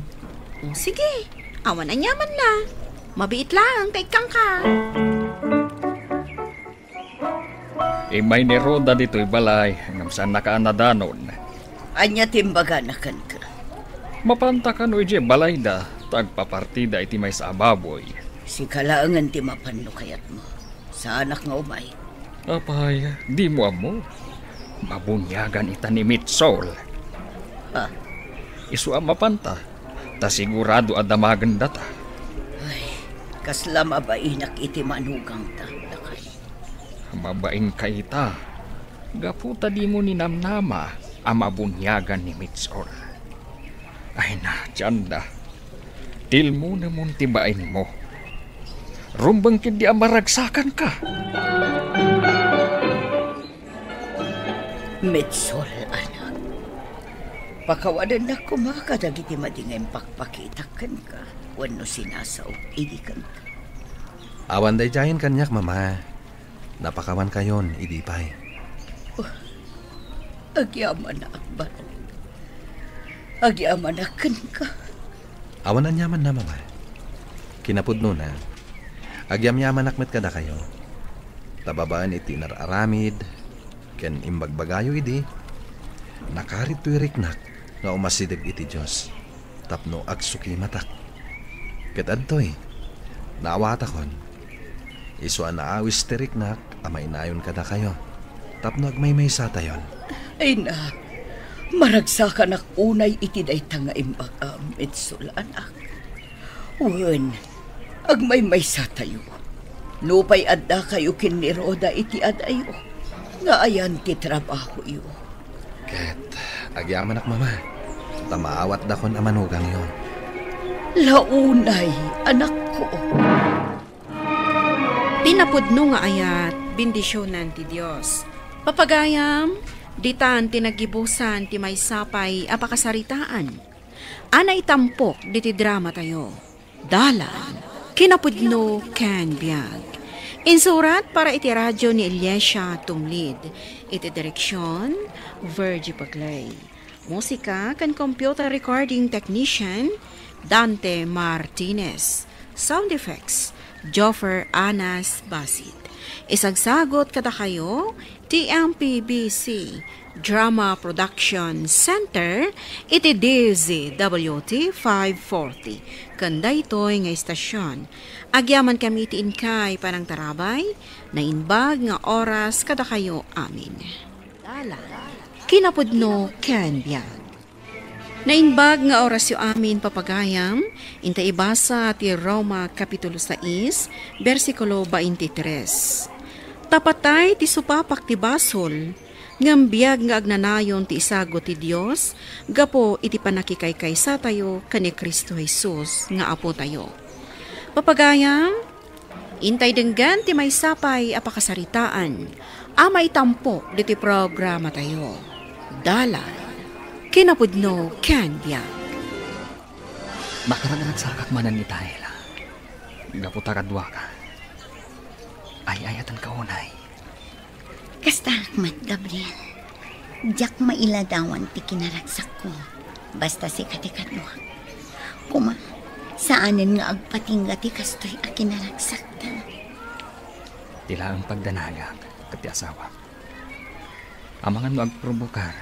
Speaker 1: Sige, awan na nyaman na. Mabiit lang kay kangka.
Speaker 7: May niroda dito'y balay ngam saan nakaanadanon.
Speaker 2: Anya timbaga na kan ka.
Speaker 7: Mapanta ka no ije balay da, tagpapartida iti may sa ababoy.
Speaker 2: Si kalaangan ti mapanno kayat mo. Sa anak nga umay.
Speaker 7: Apay, di mo amo. Mabunyagan ita ni Mitsol.
Speaker 2: Ha?
Speaker 7: Isu ang mapanta, ta sigurado adamagan data.
Speaker 2: Ay, kasla mabainak iti manugang ta. Lakay.
Speaker 7: Mabaing ka ita. Gaputa di mo ni namnama ang mabunyagan ni Mitsol. Ay na, Janda. Til mo na mong tibain mo. Rumbang kindi ang maragsakan ka.
Speaker 2: Mitsol, anak. Pakawanan na kumakadag iti madingay pakpakitakan ka. Wano sinasaw, idikan ka.
Speaker 4: Awan day jayin kanyak, mama. Napakawan kayon, idipay.
Speaker 2: Agyaman na akban. Agyaman na kan ka.
Speaker 4: Awan na nyaman na, mama. Kinapudno na. Agyam-yaman akmet kada kayo. Tababaan iti nararamid. Ken imbagbagayo idi. Nakarit tuiriknak nga umasidag iti Diyos. Tapno agsuki matak. Ket adtoy. Naawatakon. Isuan na awis tiriknak ama inayon kada kayo. Tapno agmay-may satayon.
Speaker 2: Ay na. Maragsakan ak unay iti dayta nga imbagam, Mitsol, anak. Wen, agmay-may sa tayo. Nupay adda kayo kiniroda iti adayo. Nga ayan ti trabaho iyo.
Speaker 4: Ket, agyaman ak mama. Tamaawat da kon amanugang yon.
Speaker 2: Launay, anak ko.
Speaker 1: Pinapudno nga ayat, bendisyonan ti Dios. Papagayam, ditan tinagibusan ti may sapay apakasaritaan. Anay tampok diti drama tayo. Dalan, kinapudno ken biag. Insurat para iti radyo ni Eliesha Tumlid. Iti direksyon, Virgie Paglay. Musika kan computer recording technician, Dante Martinez. Sound effects, Joffer Anas Basit. Isagsagot kada kayo, TMPBC Drama Production Center, iti DZWT 540. Kanda ito'y nga istasyon. Agyaman kami iti inkay panang tarabay, na inbag nga oras kada kayo amin. Dala, kinapudno ken biag. Nainbag nga oras yu amin papagayam, inta ibasa ti Roma Kapitulo 6, versikulo 23. Tapatay ti supapak ti basol, ngambiyag nga agnanayon ti isago ti Dios, gapo iti panakikaykay sa tayo kani Kristo Jesus nga apo tayo. Papagayam, intay denggan ti may sapay apakasaritaan, amay tampok diti programa tayo. Dalan, kinapudno ken biag.
Speaker 6: Makaranagat sakak manan ni Tahela. Gaputa kadwa ka. Ay-ayatan ka unay.
Speaker 8: Kastarak mat, Gabriel. Diyak mailadawan ti kinaragsak ko. Basta si katikadwa. Kuma, saanin nga agpatingga ti kastoy a kinaragsak ta.
Speaker 6: Tila ang pagdanagak kati asawa. Amangan mo agprobokar,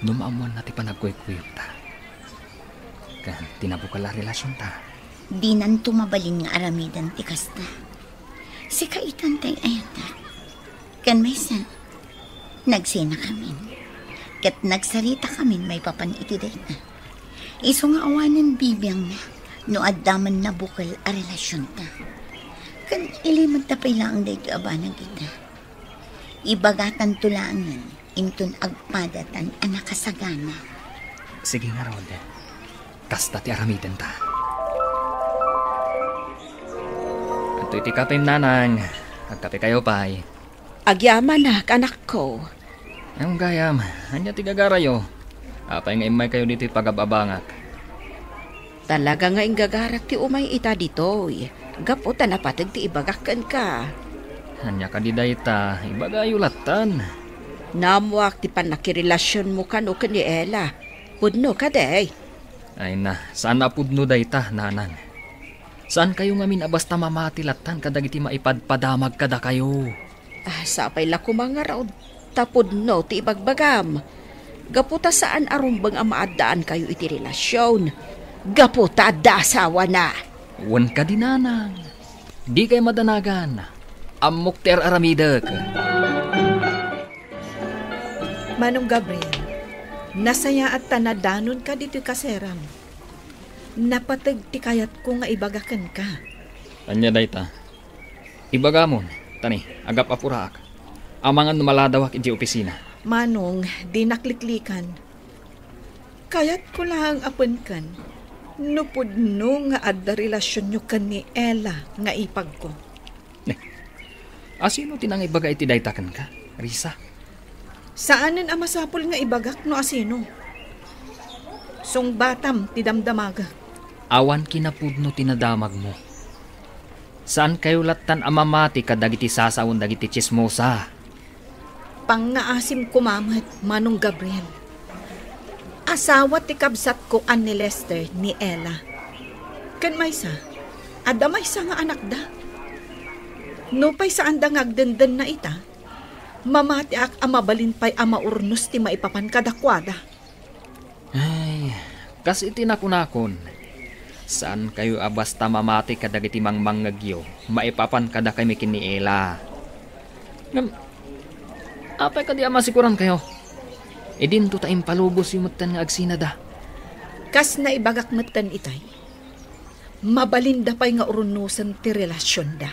Speaker 6: numaamuan na ti panagkuy-kuyog ta. tinabukal la relasyon ta.
Speaker 8: Di nan tumabalin nga aramidan ti kasta. Si kaitan tay ayata. Kan may sa, nagsina kami. Kat nagsarita kami may papan itiday na. Iso nga awanan bibiyang na, no addaman na bukal a relasyon ta. Kan ilimad tapay lang dahito abanag kita. Ibagatan tulangan, intun agpadatan anak kasagana.
Speaker 6: Sige nga, Rod. Kasta ti aramidan ta. At iti kapim nanang. Agkape kayo pa'y.
Speaker 1: Agyaman na, anak ko.
Speaker 6: Ang gayam, hanya ti gagarayo. Apay nga imay kayo dito pagababangak.
Speaker 1: Talaga nga ingagarak ti umay ita ditoy. Gaputa na patag ti ibagakan ka.
Speaker 6: Hanya ka di dayta, ibagayo latan.
Speaker 1: Namuak ti panakirelasyon mo kano ni Ella. Pudno ka day.
Speaker 6: Ay na, saan na pudno dayta, nanang? Saan kayo ngamin abasta mamatilatan kadagiti maipadpadamag kada kayo?
Speaker 1: Sapay la kumanga raw tapudno ti ibagbagam. Gaputa saan arumbang ang maadaan kayo iti relasyon. Gaputa adda asawa na.
Speaker 6: Wan ka din, nanang. Di kayo madanagan. Amok ter aramidak.
Speaker 5: Manong Gabriel, nasaya at tanadanon ka dito kaserang. Napatag ti kayat ko nga ibagakan ka.
Speaker 6: Anya dayta. Ibagamon, tani, agap apuraak. Amangan numaladawak iti opisina.
Speaker 5: Manong, di nakliklikan. Kayat ko lang apun kan. Nupudno nga adda relasyon nyo kan ni Ella nga ipag ko.
Speaker 6: Asino tinang ibaga iti daytakan ka, Risa?
Speaker 5: Saanen ang masapol nga ibagak no asino? Sung batam ti damdamaga.
Speaker 6: Awan kinapudno tinadamag mo. Saan kayo latan amamati kadagiti sasaon dagiti chismosa?
Speaker 5: Pangaasim kumamat, Manong Gabriel. Asawa ti kabsat ko an ni Lester ni Ella. Kan maysa, adda maysa nga anak da. No pay saan da ngagdenden na ita, mamati ak amabalinpay amaurnos ti maipapan kadakwada.
Speaker 6: Ay, kas iti nakunakon. Saan kayo abasta mamati kadagiti mangmangagyo, maipapan kada kay mikin ni Ella. Apay ka di amasikuran kayo. Edin to taim palubos yung matan nga agsinada.
Speaker 5: Kas na ibagak matan itay, mabalinda pay nga urunusan ti relasyon da.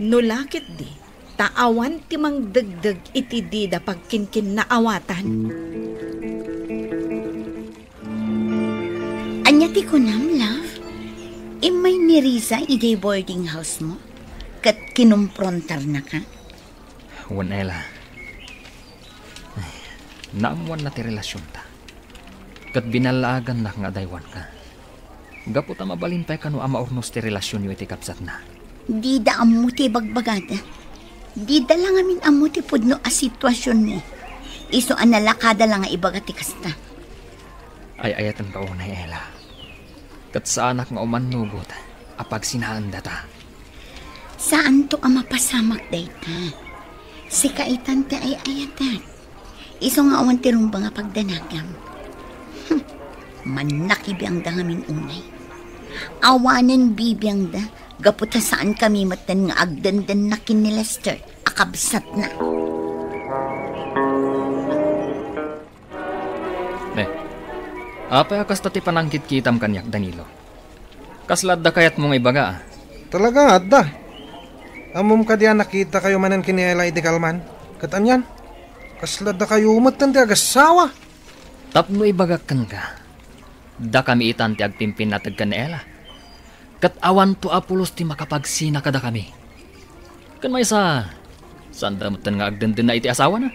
Speaker 5: No lakit di, taawan ti mangdagdag iti di da pagkinkin na awatan.
Speaker 8: Anya ti kunam, love? Imay ni Riza iti boarding house mo? Kat kinumprontar na ka?
Speaker 6: Wan Ella. Naamuan na ti relasyon ta. Kat binalaagan na nga daywan ka. Gapot ang mabalinpay ka no ama urnos ti relasyon yu iti kapsat na.
Speaker 8: Di da amu ti bagbagada. Di da lang amin amu ti pudno a sitwasyon ni. Iso analakada lang nga ibaga ti kasta.
Speaker 6: Ay ayatan ka unay, Ella. Kat sa anak nga umanugot, apag sinaan data.
Speaker 8: Saan to ang mapasamak dayta? Si kaitan ti ay ayatan. Iso nga awan ti rumba nga pagdanagam. Manakibiyang da ngamin unay. Awanan bibiyang da, gaputa saan kami matan nga agdandan na kin ni Lester, akabsat na.
Speaker 6: Apay akas tati panangkit kitam kanyak, Danilo. Kaslad da kayat mong ibaga.
Speaker 4: Talaga, adda. Amom ka diyan nakita kayo manan kini Ella iti kalman. Katanyan. Kaslad da kayo umatan ti agasawa.
Speaker 6: Tapno ibagakan ka. Da kami itan ti agpimpin natag ka ni Ella. Kat awan to apulos ti makapagsina kada kami. Kan may sa saan damutan nga agdandin na iti asawa na?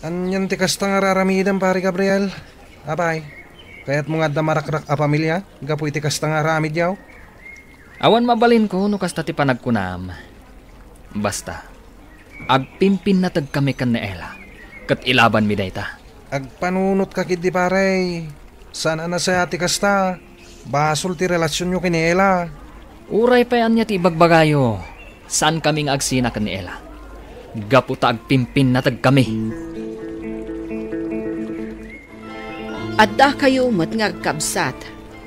Speaker 4: Anyan ti kasta nga raramidan, pare Gabriel. Abay, kaya't mo nga da marakrak a pamilya, gapu iti kasta nga ramid yaw.
Speaker 6: Awan mabalin ko no kasta ti panagkunam. Basta, agpimpin natag kami kan ni Ella. Kat ilaban mi dayta.
Speaker 4: Agpanunot ka kidi pare. Sana na sa ati kasta. Basol ti relasyon nyo kini Ella.
Speaker 6: Uray pa yan niya ti ibagbagayo. Saan kaming agsina kan ni Ella? Gaputa agpimpin natag kami.
Speaker 1: Adda kayo mat nga kabsat.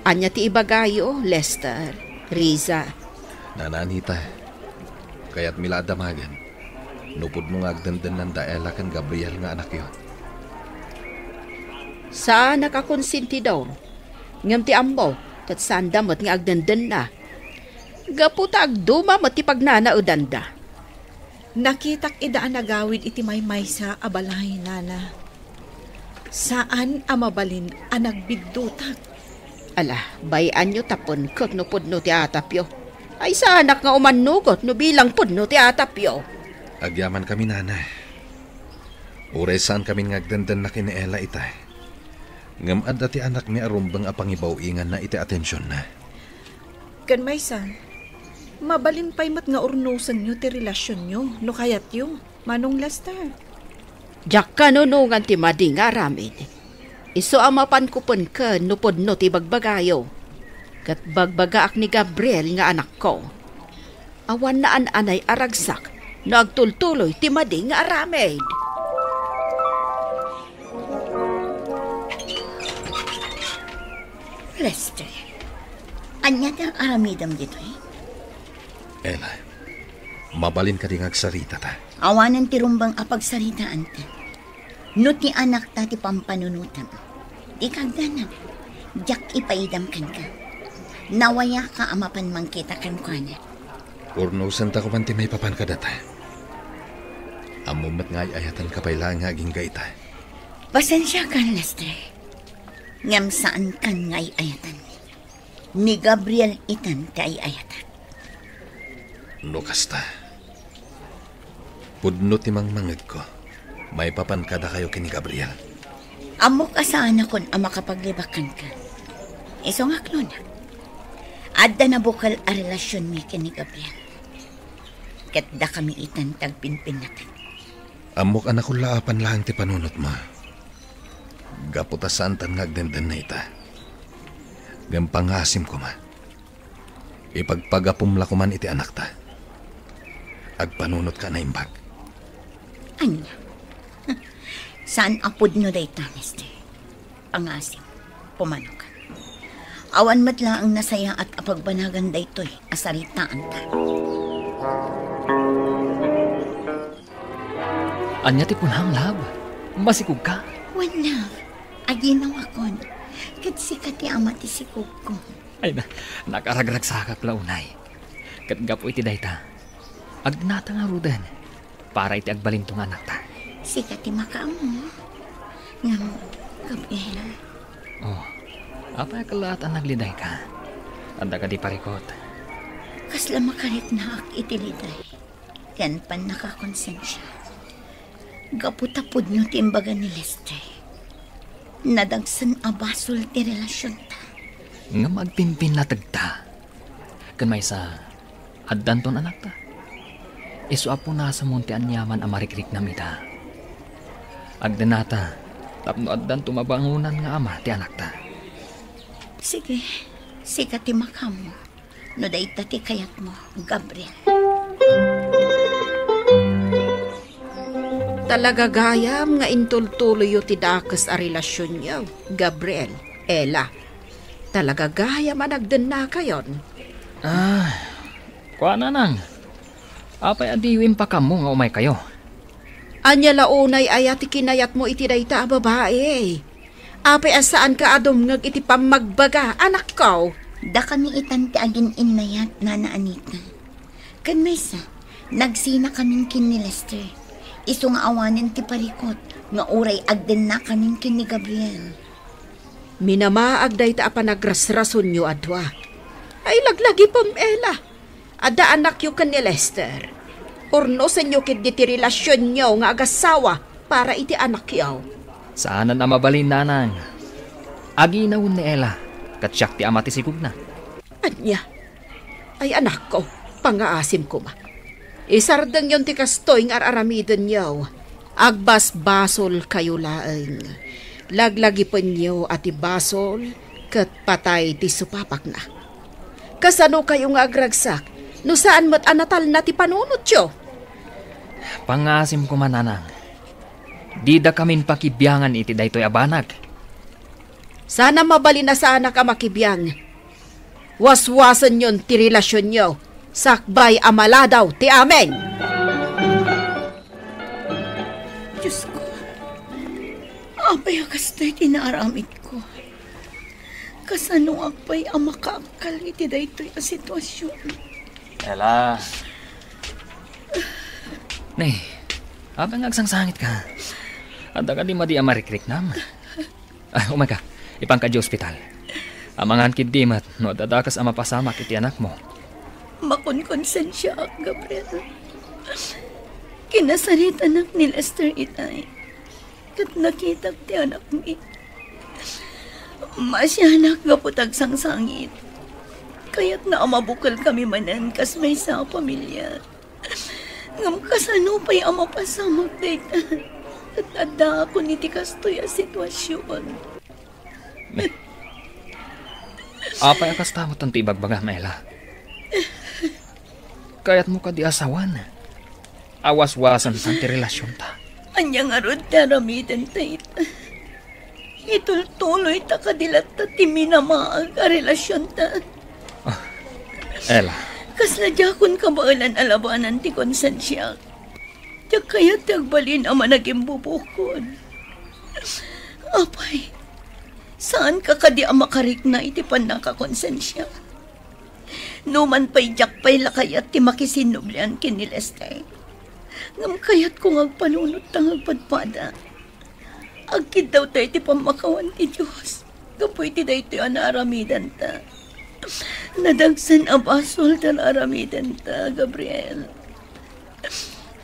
Speaker 1: Anya ti ibagayo, Lester, Riza.
Speaker 4: Nananita, kaya't mila damagan. Nupod mo nga agdandan ng Daela kan Gabriel nga anak yun.
Speaker 1: Saan nakakonsinti daw? Ngam ti ambo, kat saan damot nga agdandan na. Gaputa agduma mo ti pagnana o danda.
Speaker 5: Nakitak idaan nagawid iti maymay sa abalay, nana. Saan amabalin ang nagbigdutak?
Speaker 1: Ala, bayan nyo tapon kot no pudno ti atapyo. Ay sa anak nga umanugot no bilang pudno ti atapyo.
Speaker 4: Agyaman kami, nanay. Uray saan kami ngagdandan na kiniela itay. Ngam adda ti anak mi arumbang apangibaw ingan na iti atensyon na.
Speaker 5: Kan maysan, mabalin pa'y mat nga urnusan nyo ti relasyon nyo, no kayat yung Manong Lester.
Speaker 1: Jak kanunungan ti mading aramid. Iso amapan ko pun ka no podno ti bagbagayo. Kat bagbaga ni Gabriel nga anak ko. Awan na anay aragsak na agtultuloy ti mading aramid.
Speaker 8: Lester, anya ang aramidam dito
Speaker 4: Ela, mabalin ka ding agsarita ta.
Speaker 8: Awanan ti rumbang apagsaritaan ta. No ti anak ta ti pampanunutan. Di kagdanam. Jak ipaidam kan ka. Nawaya ka amapan mangkita kan ko na.
Speaker 4: Urnusan ta ko man ti may papan ka data. Amumat nga ayatan ka pailang nga aging gaita.
Speaker 8: Pasensya ka, Lester. Ngam saan kan nga ayatan. Ni Gabriel itan ti ayatan.
Speaker 4: No kasta. Pudno ti mangmangag ko. May papan kada kayo kini Gabriel.
Speaker 8: Amok asaan akon ang makapaglibakan ka. Iso nga klona. Adda na bukal a relasyon mi kini Gabriel. Katda kami itan tagpinpin natin.
Speaker 4: Amok anak ko laapan lang ti panunot mo. Gaputa saan tan ngagdandan na ita. Gampangasim ko ma. Ipagpagapumla ko man iti anak ta. Agpanunot ka na imbag.
Speaker 8: Anya? Saan apod no day taneste? Pangasim, pumano ka. Awan matla ang nasaya at apagbanagan daytoy asaritaan ta.
Speaker 6: Anya ti punhang lab. Masikog ka.
Speaker 8: Wala. Aginaw akon. Kat sikat ti ama ti sikog ko.
Speaker 6: Ay na, nakaragrag sa kaklaunay. Kat gapo iti dayta. Agnata nga rudan. Para iti agbalintong anak ta.
Speaker 8: Sikat ti makaamo. Ngam, Gabriel.
Speaker 6: Oh, apa kalat ang nagliday ka? Anda ka di parikot.
Speaker 8: Kasla makarit na ak itiliday. Yan pan nakakonsensya. Gaputapod nyo ti imbaga ni Lester. Nadagsan abasol ti relasyon ta.
Speaker 6: Nga magpimpin na tagta. Kan may sa addan ton anak ta. Isu apo na sa monte anyaman ang marikrik na mita. Agdanata, tapno addan tumabangunan nga ama ti anak ta.
Speaker 8: Sige, sikat ti makamo. No dayta ti kayat mo, Gabriel.
Speaker 1: Talaga gayam nga intultuloy ti dakas a relasyon niyo, Gabriel, Ella. Talaga gayam anagdan na kayon.
Speaker 6: Kuha na nang. Apay adiwin pa kamo nga umay kayo.
Speaker 1: Anya launay ayat kinayat mo iti dayta a babae. Apay asaan ka adom ngag iti pamagbaga, anak ko.
Speaker 8: Da kami itan ti agin inayat, Nana Anita. Kan maysa, nagsina kaming kin ni Lester. Iso nga awanin ti parikot, nga uray agden na kaming kin ni Gabriel.
Speaker 1: Minamaag dayta a panagrasrason nyo adwa. Ay laglagi pam Ella. Ada anak yu kan ni Lester. Orno sa nyo kit ti relasyon nyo nga agasawa para iti anak yaw.
Speaker 6: Saan na mabalin nanang? Aginaw ni Ella, katsyak ti ama ti sigug na.
Speaker 1: Anya? Ay anak ko, pangaasim ko ma. Isardang yon ti kastoy nga aramiden nyo. Agbas-basol kayo laeng. Laglagi pa nyo at ibasol kat patay ti supapak na. Kasano kayo nga agragsak? No saan mo't anatal na ti panunot yo?
Speaker 6: Pangasim ko mananang. Di da kamin pakibiyangan iti daytoy abanag.
Speaker 1: Sana mabali na sana ka makibiyang. Waswasan yon ti relasyon nyo. Sakbay amala daw ti amen.
Speaker 2: Diyos ko, apay akastay tinaaramid ko. Kasano apay ang makaakal iti daytoy a sitwasyon.
Speaker 6: Ela. Nay, abang agsangsangit ka. Anda ka di madi amarikrik nam. Umaga, ipang ka di ospital. Amangan kidimat, no dadakas ang mapasamak iti anak mo.
Speaker 2: Makonkonsensya ak, Gabriel. Kinasalit anak ni Lester itay. Kat nakita ti anak mi. Masyanak gaputag sangsangit. Kaya't na amabukal kami manan kas may sa pamilya. Ngam kasano pa'y amapasamak dayta. At ada ako niti kastoy a sitwasyon.
Speaker 6: Apay akas tamot ang tibagbaga, Mela. Kaya't mo ka di asawan. Awas-wasan sa ti relasyon ta.
Speaker 2: Anyang arod taramitan tayta. Itultuloy ta kadilat ta ti minamaag a relasyon ta.
Speaker 6: Ela.
Speaker 2: Kasladya kun kabaalan alabanan ti konsensya. Tiyak kaya tagbalin ang managing bubukod. Apay, saan ka kadi ang makarik na iti panakakonsensya? Numan pa'y jak pa'y lakayat ti makisinublian kinileste. Ngam kayat kung agpanunot tang agpadpada. Agkid daw tayo ti pamakawan ti Diyos. Kapoy ti dahi ti anaramidan ta. Nadagsan ang basol ta aramidan ta, Gabriel.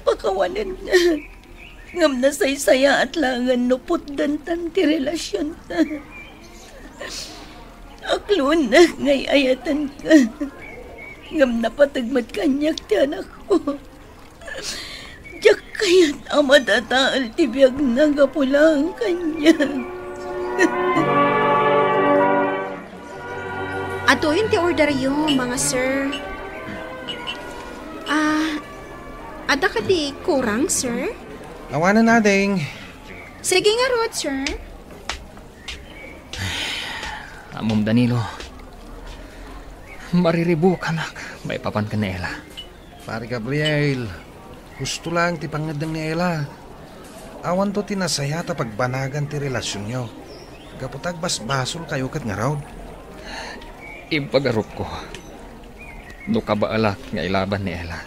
Speaker 2: Pakawanan na. Ngam na saysaya at langan nupot dantan ti relasyon ta. Aklon na ngay ayatan ka. Ngam napatagmat kanyak ti anak ko. Diyak kaya't amadataal ti biyag nagapulang kanya.
Speaker 1: Ato yun ti order yung mga sir. Ada ka di kurang, sir?
Speaker 4: Awanan nating.
Speaker 1: Sige nga, Rod, sir.
Speaker 6: Amom Danilo. Mariribo ka, nak. May papan ka na Ela.
Speaker 4: Pare Gabriel, gusto lang ti pangadang ni Ela. Awan to tinasaya ta pagbanagan ti relasyon nyo. Kaputag basbasol kayo kat nga raw.
Speaker 7: Ipagarup ko. No kabaalak nga ilaban ni Ela.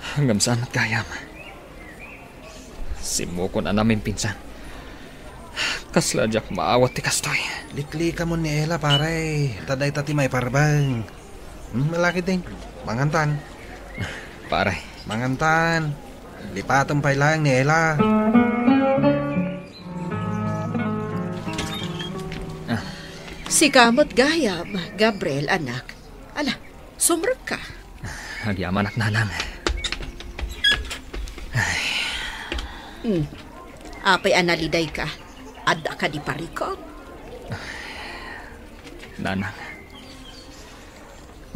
Speaker 7: Hanggang saan at kayam. Simukon na namin pinsan. Kasladyak maawat ti kastoy.
Speaker 4: Likli ka mo ni Ela pare. Taday tati may parbang. Malaki din. Mangantan.
Speaker 7: Pare.
Speaker 4: Mangantan. Lipatan pa lang ni Ela.
Speaker 1: Si kamot gayam, Gabriel, anak. Ala, sumrag ka.
Speaker 6: Agyaman ak nanang.
Speaker 1: Apay analiday ka. Ada ka di parikot.
Speaker 6: Nanang.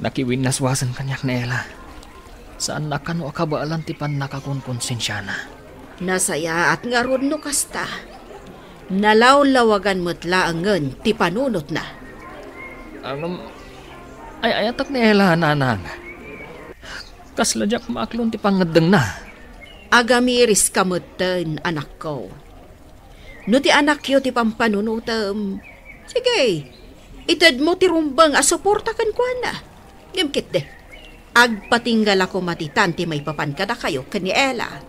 Speaker 6: Nakiwin naswasan kanyak na Ela. Saan na kano akabaalan ti pan nakakunkonsensya na.
Speaker 1: Nasaya at nga ron no kasta. Nalawlawagan mo't laangan ti panunot na.
Speaker 6: Ay ayatak ni Ela, nanang. Kasladyak maaklon ti pangadang na.
Speaker 1: Agamiris kamutan, anak ko. No ti anak yo ti pampanunutam. Sige, itad mo ti rumbang asuporta kan kwa na. Ngimkit de. Agpatinggal ako matitan ti may papankada kayo kan ni Ela.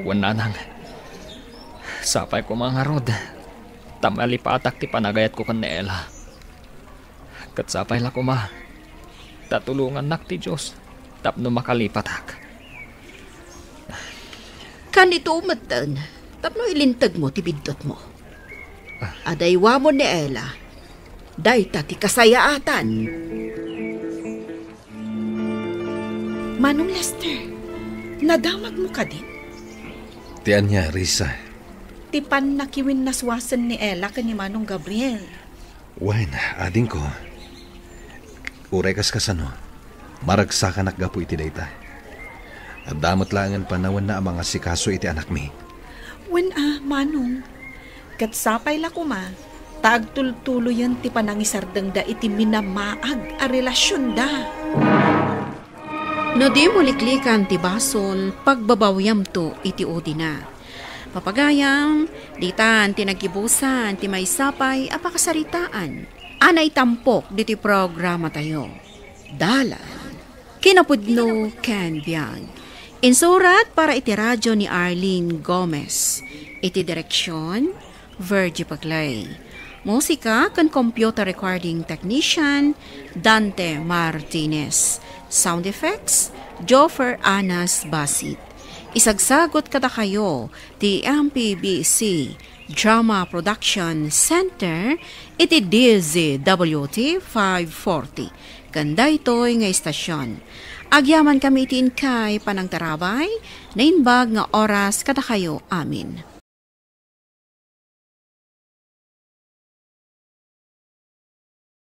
Speaker 6: Wan nanang. Sapay ko mga rod. Tamalipatak ti panagayat ko kan ni Ela. Katsapay la ko ma. Tatulungan nak ti Diyos. Tapno makalipatak.
Speaker 1: Kanito umatan, tapno ilintag mo ti bidot mo. Adaywa mo ni Ela, day ta ti kasayaatan.
Speaker 5: Manong Lester, nadamag mo ka din?
Speaker 4: Tiyan niya, Risa.
Speaker 5: Tipan nakiwin naswasan ni Ela ka ni Manong Gabriel.
Speaker 4: Wen, ading ko. Urekas kasano. Maragsakan gapo iti dayta. At damot langan panawan na ang mga sikaso iti anak mi.
Speaker 5: Manong, Kat sapay la kuma, taag tultuloyan ti panangisardeng da iti minamaag a relasyon da.
Speaker 1: No di mo liklikan ti basol, pagbabawyam to iti odi na. Papagayam, ditan tinagibusan ti may sapay apakasaritaan. Anay tampok diti programa tayo. Dalan, kinapudno ken biag. Insurat para iti radyo ni Arlene Gomez. Iti direksyon, Virgie Paglay. Musika kan computer recording technician, Dante Martinez. Sound effects, Joffer Anas Basit. Isagsagot kada kayo ti MPBC Drama Production Center iti DZWT 540. Kanda ito'y nga istasyon. Agyaman kami itin kay panang tarabay, na inbag nga oras kada kayo amin.